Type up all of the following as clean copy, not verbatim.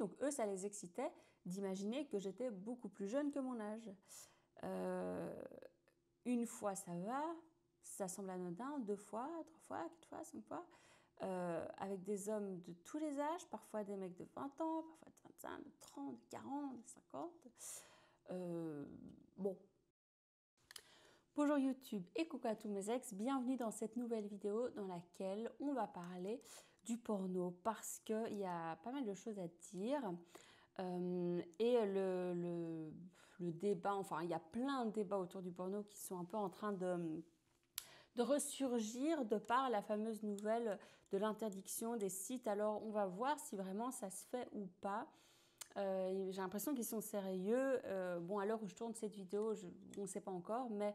Donc eux, ça les excitait d'imaginer que j'étais beaucoup plus jeune que mon âge. Une fois, ça va, ça semble anodin, 2 fois, 3 fois, 4 fois, 5 fois. Avec des hommes de tous les âges, parfois des mecs de 20 ans, parfois de 25, de 30, de 40, de 50. Bon. Bonjour YouTube et coucou à tous mes ex, bienvenue dans cette nouvelle vidéo dans laquelle on va parler du porno parce qu'il y a pas mal de choses à dire. Et le débat, enfin il y a plein de débats autour du porno qui sont un peu en train de ressurgir de par la fameuse nouvelle de l'interdiction des sites. Alors on va voir si vraiment ça se fait ou pas. J'ai l'impression qu'ils sont sérieux. Bon, à l'heure où je tourne cette vidéo, on ne sait pas encore, mais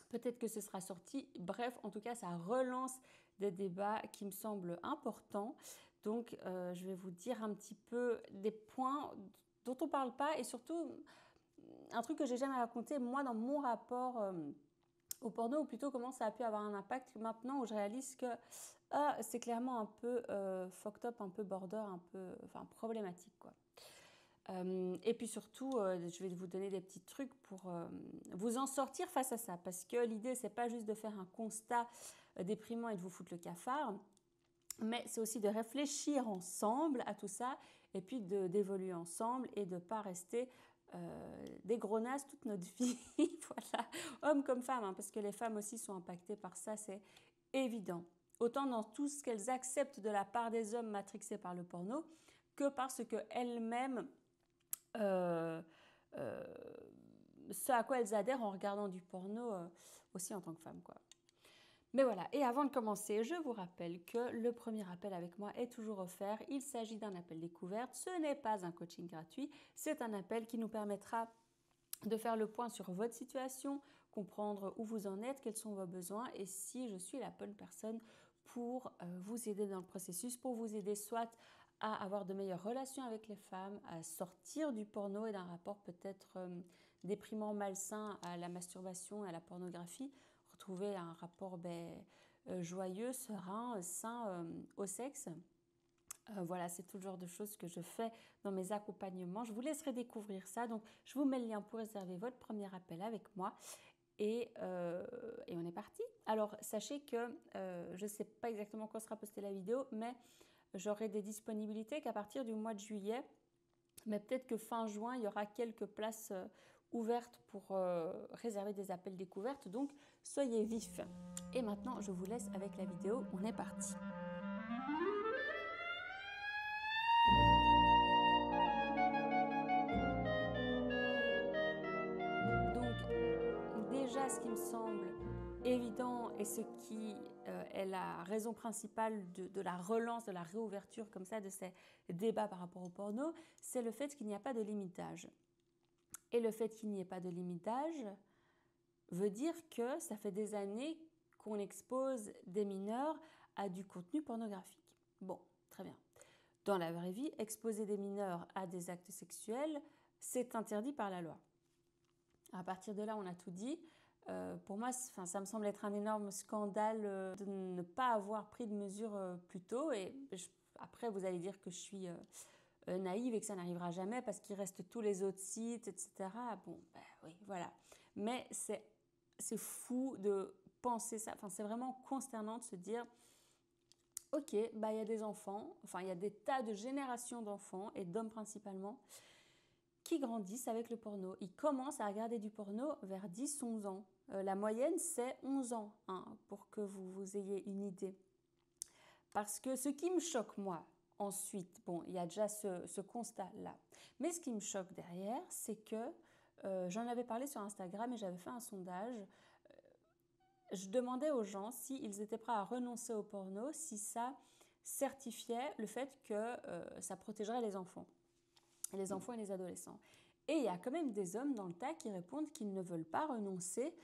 peut-être que ce sera sorti. Bref, en tout cas, ça relance des débats qui me semblent importants. Donc, je vais vous dire un petit peu des points dont on ne parle pas et surtout, un truc que j'ai jamais raconté, moi, dans mon rapport au porno, ou plutôt comment ça a pu avoir un impact maintenant où je réalise que c'est clairement un peu fucked up, un peu border, un peu problématique, quoi. Et puis surtout, je vais vous donner des petits trucs pour vous en sortir face à ça. Parce que l'idée, c'est pas juste de faire un constat déprimant et de vous foutre le cafard, mais c'est aussi de réfléchir ensemble à tout ça et puis d'évoluer ensemble et de ne pas rester des gros nazes toute notre vie, voilà, hommes comme femmes, hein, parce que les femmes aussi sont impactées par ça, c'est évident. Autant dans tout ce qu'elles acceptent de la part des hommes matrixés par le porno, que parce qu'elles-mêmes ce à quoi elles adhèrent en regardant du porno aussi en tant que femme, quoi. Mais voilà, et avant de commencer, je vous rappelle que le premier appel avec moi est toujours offert. Il s'agit d'un appel découverte, ce n'est pas un coaching gratuit, c'est un appel qui nous permettra de faire le point sur votre situation, comprendre où vous en êtes, quels sont vos besoins et si je suis la bonne personne pour vous aider dans le processus, pour vous aider soit à avoir de meilleures relations avec les femmes, à sortir du porno et d'un rapport peut-être déprimant, malsain à la masturbation, à la pornographie, retrouver un rapport joyeux, serein, sain au sexe. Voilà, c'est tout le genre de choses que je fais dans mes accompagnements. Je vous laisserai découvrir ça. Donc, je vous mets le lien pour réserver votre premier appel avec moi. Et on est parti. Alors, sachez que je ne sais pas exactement quand sera postée la vidéo, mais j'aurai des disponibilités qu'à partir du mois de juillet. Mais peut-être que fin juin, il y aura quelques places ouvertes pour réserver des appels découvertes. Donc, soyez vifs. Et maintenant, je vous laisse avec la vidéo. On est parti. Déjà, ce qui me semble évident et ce qui est la raison principale de la relance, de la réouverture comme ça, de ces débats par rapport au porno, c'est le fait qu'il n'y a pas de limitage. Et le fait qu'il n'y ait pas de limitage veut dire que ça fait des années qu'on expose des mineurs à du contenu pornographique. Bon, très bien. Dans la vraie vie, exposer des mineurs à des actes sexuels, c'est interdit par la loi. À partir de là, on a tout dit. Pour moi, ça me semble être un énorme scandale de ne pas avoir pris de mesures plus tôt. Et après, vous allez dire que je suis naïve et que ça n'arrivera jamais parce qu'il reste tous les autres sites, etc. Bon, ben oui, voilà. Mais c'est fou de penser ça. Enfin, c'est vraiment consternant de se dire, ok, bah, il y a des enfants, enfin, il y a des tas de générations d'enfants et d'hommes principalement qui grandissent avec le porno. Ils commencent à regarder du porno vers 10-11 ans. La moyenne, c'est 11 ans, hein, pour que vous ayez une idée. Parce que ce qui me choque, moi, ensuite, bon, il y a déjà ce constat-là. Mais ce qui me choque derrière, c'est que, j'en avais parlé sur Instagram et j'avais fait un sondage. Je demandais aux gens s'ils étaient prêts à renoncer au porno, si ça certifiait le fait que ça protégerait les enfants et les adolescents. Et il y a quand même des hommes dans le tas qui répondent qu'ils ne veulent pas renoncer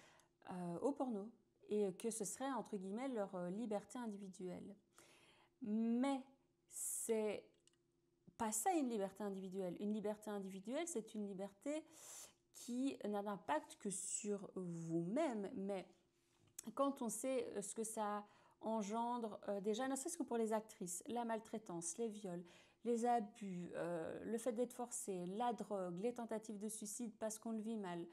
au porno et que ce serait, entre guillemets, leur liberté individuelle. Mais c'est pas ça une liberté individuelle. Une liberté individuelle, c'est une liberté qui n'a d'impact que sur vous-même. Mais quand on sait ce que ça engendre, déjà, ne serait-ce que pour les actrices, la maltraitance, les viols, les abus, le fait d'être forcé, la drogue, les tentatives de suicide parce qu'on le vit mal.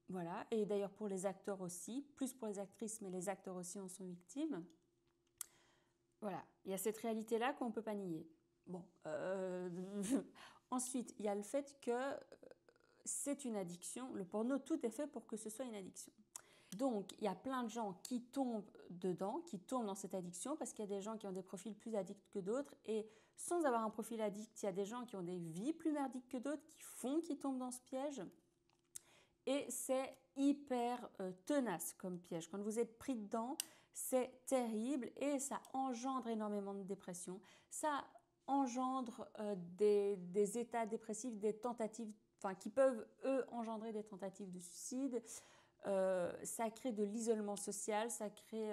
Voilà, et d'ailleurs pour les acteurs aussi, plus pour les actrices, mais les acteurs aussi en sont victimes. Voilà, il y a cette réalité-là qu'on ne peut pas nier. Bon, ensuite, il y a le fait que c'est une addiction. Le porno, tout est fait pour que ce soit une addiction. Donc, il y a plein de gens qui tombent dedans, qui tombent dans cette addiction, parce qu'il y a des gens qui ont des profils plus addicts que d'autres. Et sans avoir un profil addict, il y a des gens qui ont des vies plus merdiques que d'autres, qui font qu'ils tombent dans ce piège. Et c'est hyper tenace comme piège. Quand vous êtes pris dedans, c'est terrible et ça engendre énormément de dépression. Ça engendre des états dépressifs, des tentatives, enfin qui peuvent eux engendrer des tentatives de suicide. Ça crée de l'isolement social, ça crée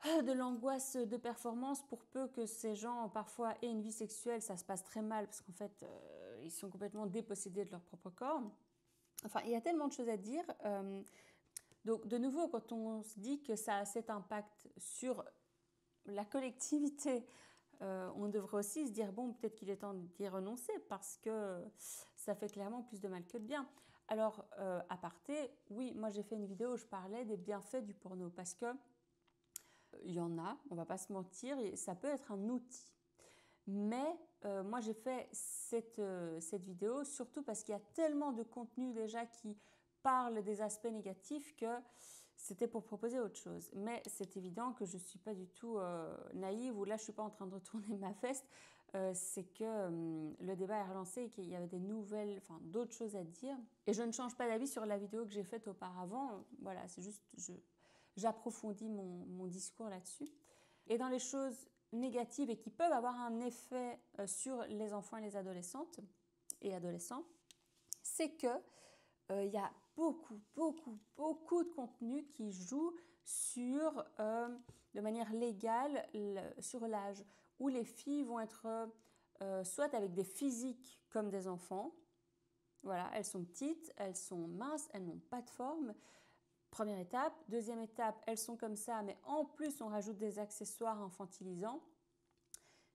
de l'angoisse de performance pour peu que ces gens parfois aient une vie sexuelle, ça se passe très mal parce qu'en fait ils sont complètement dépossédés de leur propre corps. Enfin, il y a tellement de choses à dire. Donc, de nouveau, quand on se dit que ça a cet impact sur la collectivité, on devrait aussi se dire, bon, peut-être qu'il est temps d'y renoncer parce que ça fait clairement plus de mal que de bien. Alors, aparté, oui, moi j'ai fait une vidéo où je parlais des bienfaits du porno parce que il y en a, on va pas se mentir, et ça peut être un outil. Mais moi j'ai fait cette vidéo surtout parce qu'il y a tellement de contenu déjà qui parle des aspects négatifs que c'était pour proposer autre chose. Mais c'est évident que je ne suis pas du tout naïve ou là je ne suis pas en train de retourner ma veste. C'est que le débat est relancé et qu'il y avait des nouvelles, enfin d'autres choses à dire. Et je ne change pas d'avis sur la vidéo que j'ai faite auparavant. Voilà, c'est juste j'approfondis mon discours là-dessus. Et dans les choses négatives et qui peuvent avoir un effet sur les enfants et les adolescentes et adolescents, c'est que il y a beaucoup de contenu qui joue sur, de manière légale sur l'âge, où les filles vont être soit avec des physiques comme des enfants, voilà, elles sont petites, elles sont minces, elles n'ont pas de forme. Première étape. Deuxième étape, elles sont comme ça, mais en plus on rajoute des accessoires infantilisants,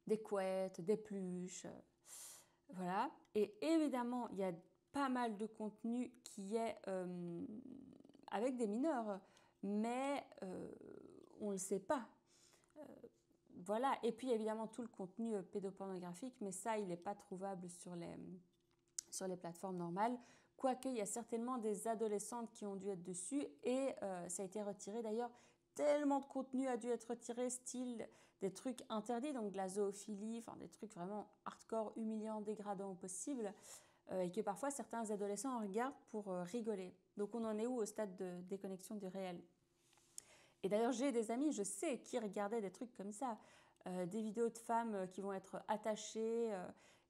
des couettes, des peluches, voilà. Et évidemment, il y a pas mal de contenu qui est avec des mineurs, mais on ne le sait pas. Voilà. Et puis évidemment tout le contenu pédopornographique, mais ça, il n'est pas trouvable sur les plateformes normales. Quoique, il y a certainement des adolescentes qui ont dû être dessus et ça a été retiré. D'ailleurs, tellement de contenu a dû être retiré, style des trucs interdits, donc de la zoophilie, enfin des trucs vraiment hardcore, humiliants, dégradants au possible, et que parfois certains adolescents en regardent pour rigoler. Donc on en est où au stade de déconnexion du réel? Et d'ailleurs, j'ai des amis, je sais, qui regardaient des trucs comme ça, des vidéos de femmes qui vont être attachées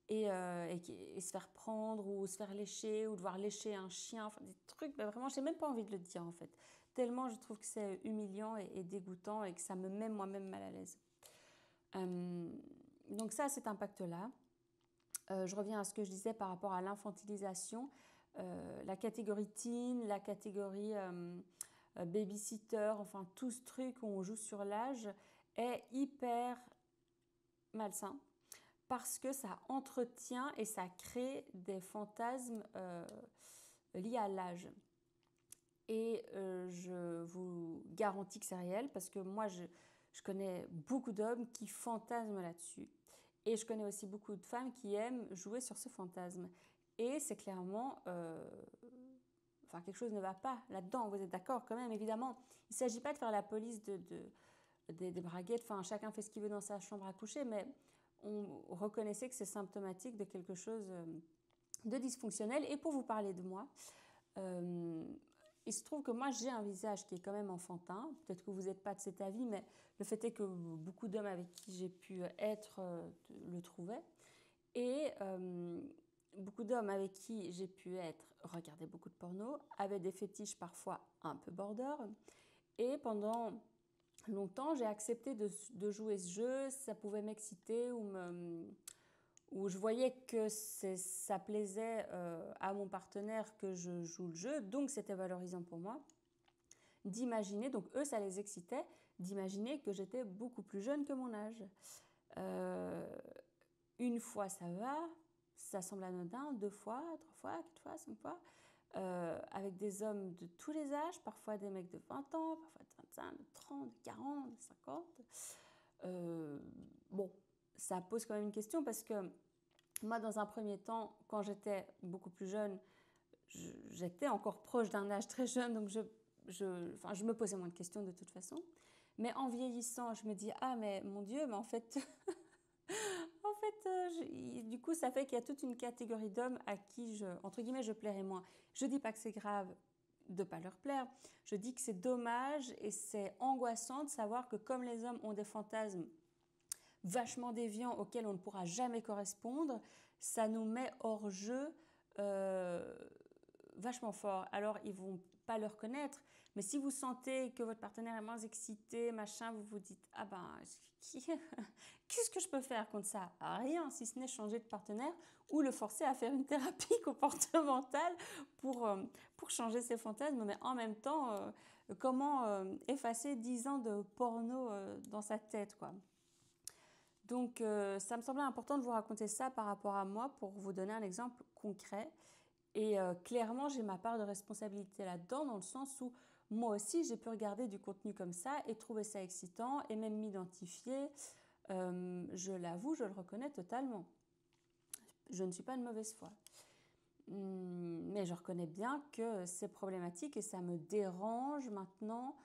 et se faire prendre ou se faire lécher ou devoir lécher un chien, enfin des trucs, mais vraiment, j'ai même pas envie de le dire en fait. Tellement je trouve que c'est humiliant et dégoûtant et que ça me met moi-même mal à l'aise. Donc ça, cet impact-là. Je reviens à ce que je disais par rapport à l'infantilisation. La catégorie teen, la catégorie babysitter, enfin tout ce truc où on joue sur l'âge est hyper malsain parce que ça entretient et ça crée des fantasmes liés à l'âge. Et je vous garantis que c'est réel parce que moi, je connais beaucoup d'hommes qui fantasment là-dessus. Et je connais aussi beaucoup de femmes qui aiment jouer sur ce fantasme. Et c'est clairement... enfin, quelque chose ne va pas là-dedans, vous êtes d'accord quand même, évidemment. Il ne s'agit pas de faire la police des braguettes, enfin, chacun fait ce qu'il veut dans sa chambre à coucher, mais on reconnaissait que c'est symptomatique de quelque chose de dysfonctionnel. Et pour vous parler de moi, il se trouve que moi j'ai un visage qui est quand même enfantin, peut-être que vous n'êtes pas de cet avis, mais le fait est que beaucoup d'hommes avec qui j'ai pu être le trouvaient. Et beaucoup d'hommes avec qui j'ai pu être regardaient beaucoup de porno, avaient des fétiches parfois un peu border. Et pendant longtemps, j'ai accepté de jouer ce jeu, ça pouvait m'exciter ou je voyais que ça plaisait à mon partenaire que je joue le jeu, donc c'était valorisant pour moi d'imaginer, donc eux ça les excitait, d'imaginer que j'étais beaucoup plus jeune que mon âge. Une fois, ça va, ça semble anodin, 2 fois, 3 fois, 4 fois, 5 fois. Avec des hommes de tous les âges, parfois des mecs de 20 ans, parfois de 25, de 30, de 40, de 50. Bon, ça pose quand même une question parce que moi, dans un premier temps, quand j'étais beaucoup plus jeune, j'étais encore proche d'un âge très jeune, donc je me posais moins de questions de toute façon. Mais en vieillissant, je me dis, ah mais mon Dieu, mais en fait, du coup, ça fait qu'il y a toute une catégorie d'hommes à qui, entre guillemets, je plairais moins. Je dis pas que c'est grave de ne pas leur plaire, je dis que c'est dommage et c'est angoissant de savoir que comme les hommes ont des fantasmes vachement déviants auxquels on ne pourra jamais correspondre, ça nous met hors jeu vachement fort. Alors, ils vont pas le reconnaître, mais si vous sentez que votre partenaire est moins excité, machin, vous vous dites, ah ben, qu'est-ce que je peux faire contre ça? Rien, si ce n'est changer de partenaire ou le forcer à faire une thérapie comportementale pour changer ses fantasmes, mais en même temps, comment effacer 10 ans de porno dans sa tête, quoi. Donc, ça me semblait important de vous raconter ça par rapport à moi pour vous donner un exemple concret. Et clairement, j'ai ma part de responsabilité là-dedans, dans le sens où moi aussi, j'ai pu regarder du contenu comme ça et trouver ça excitant et même m'identifier. Je l'avoue, je le reconnais totalement. Je ne suis pas de mauvaise foi. Mais je reconnais bien que c'est problématique et ça me dérange maintenant.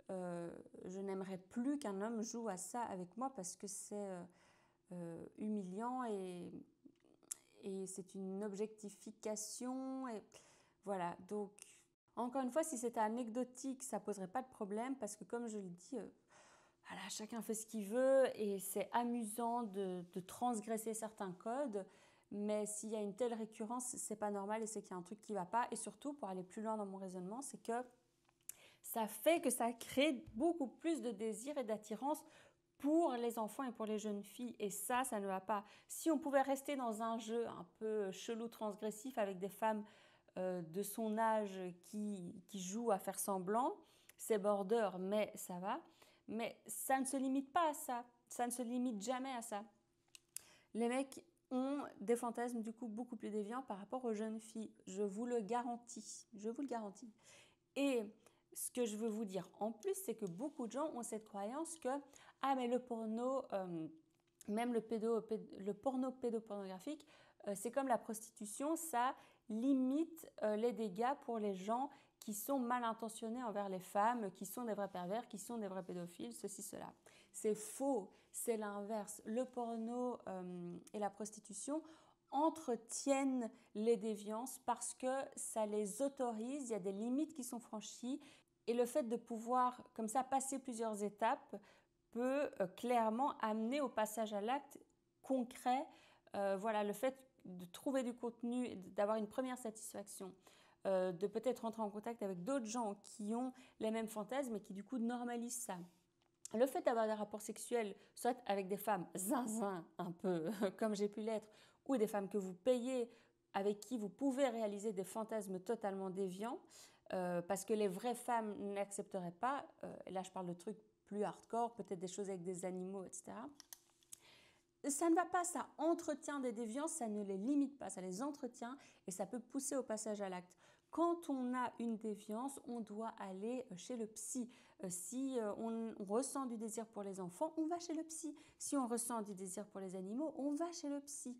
Je n'aimerais plus qu'un homme joue à ça avec moi parce que c'est humiliant et c'est une objectification. Et voilà, donc encore une fois, si c'était anecdotique, ça ne poserait pas de problème parce que comme je le dis, voilà, chacun fait ce qu'il veut et c'est amusant de transgresser certains codes. Mais s'il y a une telle récurrence, c'est pas normal et c'est qu'il y a un truc qui va pas. Et surtout, pour aller plus loin dans mon raisonnement, c'est que ça fait que ça crée beaucoup plus de désir et d'attirance pour les enfants et pour les jeunes filles. Et ça ne va pas. Si on pouvait rester dans un jeu un peu chelou, transgressif, avec des femmes de son âge qui jouent à faire semblant, c'est border, mais ça va. Mais ça ne se limite pas à ça. Ça ne se limite jamais à ça. Les mecs ont des fantasmes du coup beaucoup plus déviants par rapport aux jeunes filles. Je vous le garantis. Je vous le garantis. Et ce que je veux vous dire en plus, c'est que beaucoup de gens ont cette croyance que ah mais le porno, même le porno pédopornographique, c'est comme la prostitution, ça limite les dégâts pour les gens qui sont mal intentionnés envers les femmes, qui sont des vrais pervers, qui sont des vrais pédophiles, ceci, cela. C'est faux, c'est l'inverse. Le porno et la prostitution entretiennent les déviances parce que ça les autorise, il y a des limites qui sont franchies et le fait de pouvoir comme ça passer plusieurs étapes peut clairement amener au passage à l'acte concret. Voilà, le fait de trouver du contenu, d'avoir une première satisfaction, de peut-être rentrer en contact avec d'autres gens qui ont les mêmes fantasmes et qui du coup normalisent ça. Le fait d'avoir des rapports sexuels, soit avec des femmes zinzin, un peu comme j'ai pu l'être, ou des femmes que vous payez, avec qui vous pouvez réaliser des fantasmes totalement déviants, parce que les vraies femmes n'accepteraient pas, et là je parle de trucs plus hardcore, peut-être des choses avec des animaux, etc. Ça ne va pas, ça entretient des déviances, ça ne les limite pas, ça les entretient et ça peut pousser au passage à l'acte. Quand on a une déviance, on doit aller chez le psy. Si on ressent du désir pour les enfants, on va chez le psy. Si on ressent du désir pour les animaux, on va chez le psy.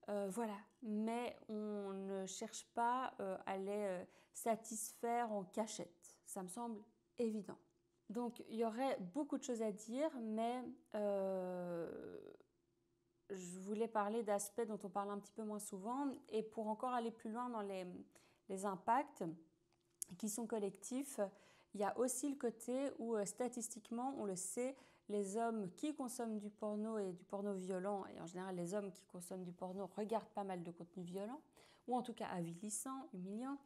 Voilà, mais on ne cherche pas à les satisfaire en cachette. Ça me semble évident. Donc, il y aurait beaucoup de choses à dire, mais je voulais parler d'aspects dont on parle un petit peu moins souvent. Et pour encore aller plus loin dans les impacts qui sont collectifs, il y a aussi le côté où statistiquement, on le sait, les hommes qui consomment du porno et du porno violent, et en général les hommes qui consomment du porno regardent pas mal de contenu violent, ou en tout cas avilissant, humiliant,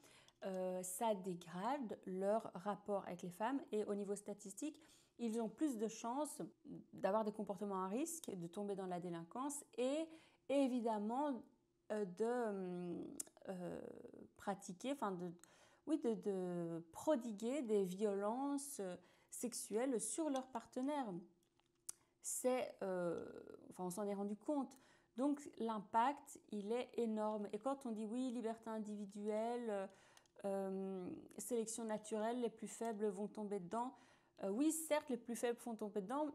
ça dégrade leur rapport avec les femmes. Et au niveau statistique, ils ont plus de chances d'avoir des comportements à risque, de tomber dans la délinquance et évidemment de pratiquer, de prodiguer des violences sexuelles sur leur partenaire. on s'en est rendu compte. Donc l'impact, il est énorme. Et quand on dit oui, liberté individuelle, sélection naturelle, les plus faibles vont tomber dedans. Oui, certes, les plus faibles vont tomber dedans,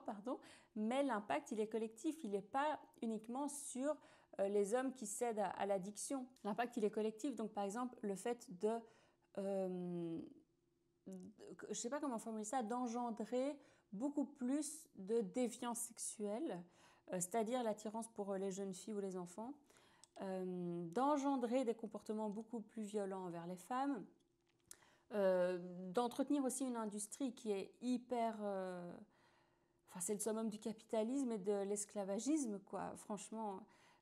pardon, mais l'impact, il est collectif. Il n'est pas uniquement sur les hommes qui cèdent à l'addiction. L'impact, il est collectif. Donc, par exemple, le fait je ne sais pas comment formuler ça, d'engendrer beaucoup plus de déviance sexuelle, c'est-à-dire l'attirance pour les jeunes filles ou les enfants, d'engendrer des comportements beaucoup plus violents envers les femmes, d'entretenir aussi une industrie qui est hyper... c'est le summum du capitalisme et de l'esclavagisme, quoi, franchement.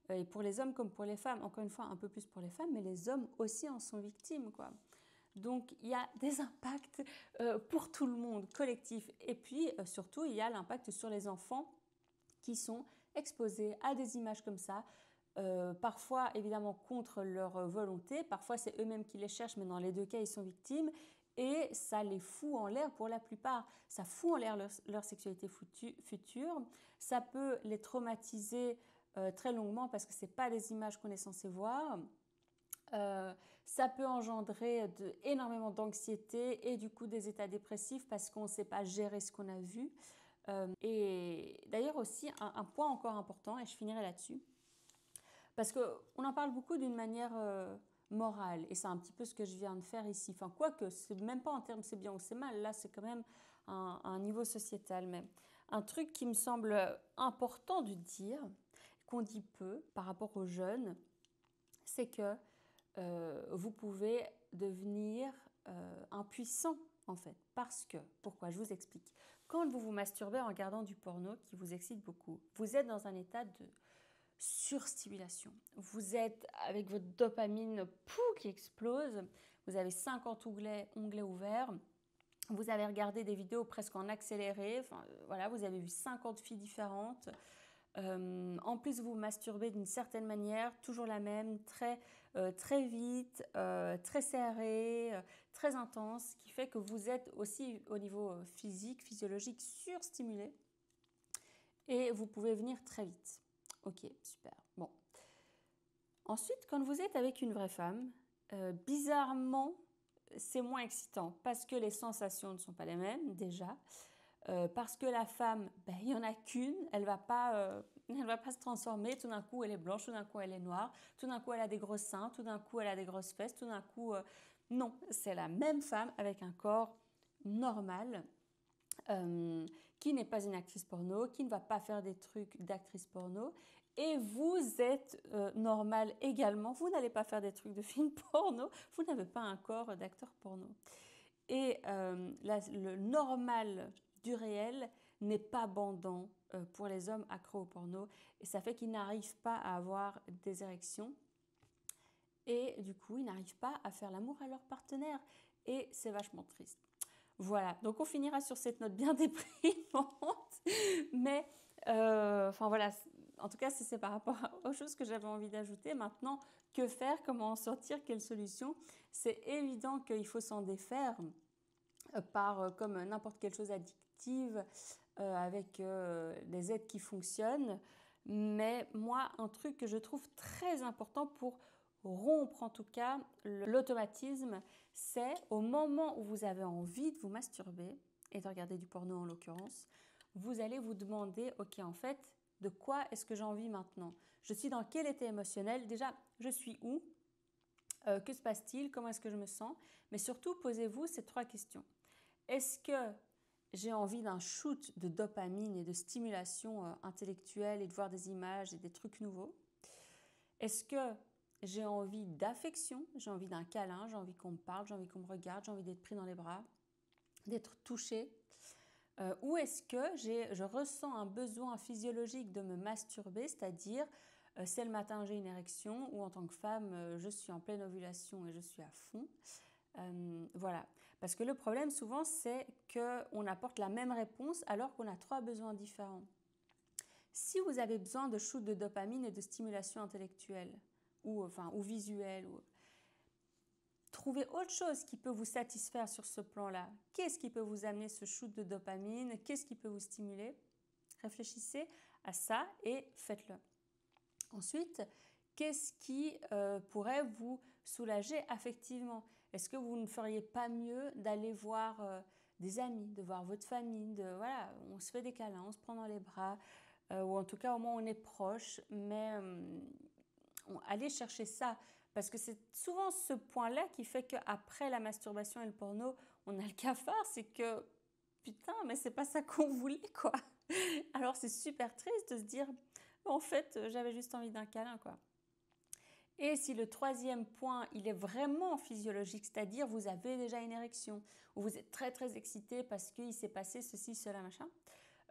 Et pour les hommes comme pour les femmes, encore une fois, un peu plus pour les femmes, mais les hommes aussi en sont victimes, quoi. Donc, il y a des impacts pour tout le monde, collectif. Et puis, surtout, il y a l'impact sur les enfants qui sont exposés à des images comme ça, parfois évidemment contre leur volonté, parfois c'est eux-mêmes qui les cherchent, mais dans les deux cas, ils sont victimes. Et ça les fout en l'air pour la plupart. Ça fout en l'air leur sexualité future. Ça peut les traumatiser très longuement parce que ce n'est pas des images qu'on est censé voir. Ça peut engendrer énormément d'anxiété et du coup des états dépressifs parce qu'on ne sait pas gérer ce qu'on a vu. Et d'ailleurs aussi, un point encore important, et je finirai là-dessus, parce qu'on en parle beaucoup d'une manière morale, et c'est un petit peu ce que je viens de faire ici. Enfin, quoique, c'est même pas en termes c'est bien ou c'est mal, là c'est quand même un niveau sociétal. Mais un truc qui me semble important de dire, qu'on dit peu par rapport aux jeunes, c'est que vous pouvez devenir impuissant en fait. Parce que, pourquoi? Je vous explique. Quand vous vous masturbez en regardant du porno qui vous excite beaucoup, vous êtes dans un état de surstimulation. Vous êtes avec votre dopamine qui explose, vous avez 50 onglets ouverts, vous avez regardé des vidéos presque en accéléré, enfin, voilà, vous avez vu 50 filles différentes. En plus, vous masturbez d'une certaine manière, toujours la même, très vite, très serré, très intense, qui fait que vous êtes aussi au niveau physique, physiologique, surstimulé et vous pouvez venir très vite. Ok, super. Bon. Ensuite, quand vous êtes avec une vraie femme, bizarrement, c'est moins excitant parce que les sensations ne sont pas les mêmes déjà. Parce que la femme, il n'y en a qu'une, elle va pas se transformer, tout d'un coup elle est blanche, tout d'un coup elle est noire, tout d'un coup elle a des gros seins, tout d'un coup elle a des grosses fesses, tout d'un coup... non, c'est la même femme avec un corps normal, qui n'est pas une actrice porno, qui ne va pas faire des trucs d'actrice porno, et vous êtes normal également, vous n'allez pas faire des trucs de film porno, vous n'avez pas un corps d'acteur porno. Et le normal du réel n'est pas bandant pour les hommes accros au porno et ça fait qu'ils n'arrivent pas à avoir des érections et du coup ils n'arrivent pas à faire l'amour à leur partenaire et c'est vachement triste. Voilà, donc on finira sur cette note bien déprimante, mais voilà, en tout cas c'est par rapport aux choses que j'avais envie d'ajouter. Maintenant, que faire, comment en sortir, quelle solution? C'est évident qu'il faut s'en défaire comme n'importe quelle chose addictive avec des aides qui fonctionnent. Mais moi, un truc que je trouve très important pour rompre en tout cas l'automatisme, c'est au moment où vous avez envie de vous masturber, et de regarder du porno en l'occurrence, vous allez vous demander, ok, en fait, de quoi est-ce que j'ai envie maintenant? Je suis dans quel état émotionnel? Déjà, je suis où? Que se passe-t-il? Comment est-ce que je me sens? Mais surtout, posez-vous ces 3 questions. Est-ce que j'ai envie d'un shoot de dopamine et de stimulation intellectuelle et de voir des images et des trucs nouveaux? Est-ce que j'ai envie d'affection? J'ai envie d'un câlin, j'ai envie qu'on me parle, j'ai envie qu'on me regarde, j'ai envie d'être pris dans les bras, d'être touché? Ou est-ce que je ressens un besoin physiologique de me masturber, c'est-à-dire c'est le matin, j'ai une érection, ou en tant que femme, je suis en pleine ovulation et je suis à fond. Voilà, parce que le problème souvent c'est qu'on apporte la même réponse alors qu'on a 3 besoins différents. Si vous avez besoin de shoot de dopamine et de stimulation intellectuelle ou visuelle, Trouvez autre chose qui peut vous satisfaire sur ce plan-là. Qu'est-ce qui peut vous amener ce shoot de dopamine? Qu'est-ce qui peut vous stimuler? Réfléchissez à ça et faites-le. Ensuite, qu'est-ce qui pourrait vous soulager affectivement? Est-ce que vous ne feriez pas mieux d'aller voir des amis, de voir votre famille, voilà, on se fait des câlins, on se prend dans les bras, ou en tout cas au moins on est proche, mais allez chercher ça, parce que c'est souvent ce point-là qui fait qu'après la masturbation et le porno, on a le cafard, c'est que putain, mais c'est pas ça qu'on voulait, quoi. Alors c'est super triste de se dire, en fait, j'avais juste envie d'un câlin, quoi. Et si le troisième point, il est vraiment physiologique, c'est-à-dire vous avez déjà une érection, ou vous êtes très très excité parce qu'il s'est passé ceci, cela, machin,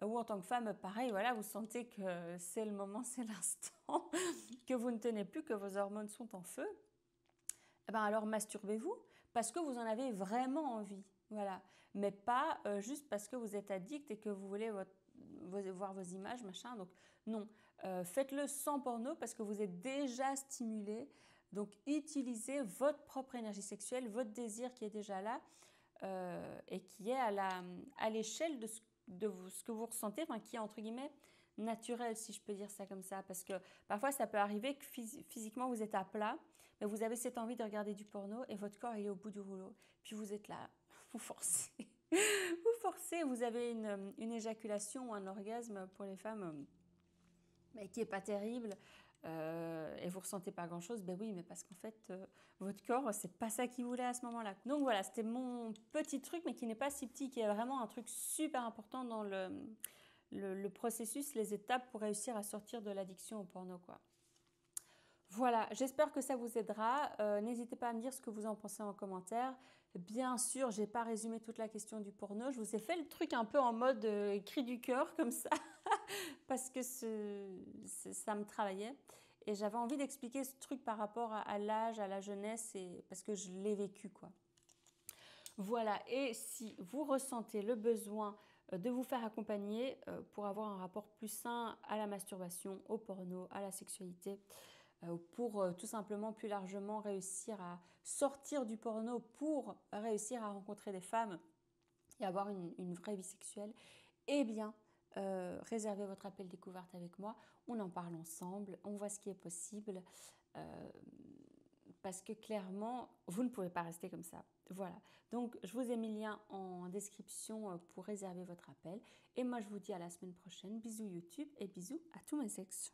ou en tant que femme, pareil, voilà, vous sentez que c'est le moment, c'est l'instant, que vous ne tenez plus, que vos hormones sont en feu, eh ben alors masturbez-vous parce que vous en avez vraiment envie, voilà. Mais pas juste parce que vous êtes addict et que vous voulez voir vos images, machin. Donc non, faites-le sans porno parce que vous êtes déjà stimulé. Donc utilisez votre propre énergie sexuelle, votre désir qui est déjà là et qui est à l'échelle de ce que vous ressentez, enfin qui est entre guillemets naturel, si je peux dire ça comme ça. Parce que parfois ça peut arriver que physiquement vous êtes à plat, mais vous avez cette envie de regarder du porno et votre corps il est au bout du rouleau. Puis vous êtes là, vous forcez. Vous forcez, vous avez une éjaculation ou un orgasme pour les femmes mais qui n'est pas terrible et vous ressentez pas grand-chose. Ben oui, mais parce qu'en fait, votre corps, c'est pas ça qu'il voulait à ce moment-là. Donc voilà, c'était mon petit truc, mais qui n'est pas si petit, qui est vraiment un truc super important dans le processus, les étapes pour réussir à sortir de l'addiction au porno, quoi. Voilà, j'espère que ça vous aidera. N'hésitez pas à me dire ce que vous en pensez en commentaire. Bien sûr, je n'ai pas résumé toute la question du porno. Je vous ai fait le truc un peu en mode cri du cœur, comme ça, parce que ça me travaillait. Et j'avais envie d'expliquer ce truc par rapport à l'âge, à la jeunesse, et parce que je l'ai vécu, quoi. Voilà, et si vous ressentez le besoin de vous faire accompagner pour avoir un rapport plus sain à la masturbation, au porno, à la sexualité, pour tout simplement plus largement réussir à sortir du porno pour réussir à rencontrer des femmes et avoir une vraie vie sexuelle, eh bien, réservez votre appel découverte avec moi, on en parle ensemble, on voit ce qui est possible, parce que clairement, vous ne pouvez pas rester comme ça. Voilà, donc je vous ai mis le lien en description pour réserver votre appel, et moi je vous dis à la semaine prochaine, bisous YouTube et bisous à tous mes ex.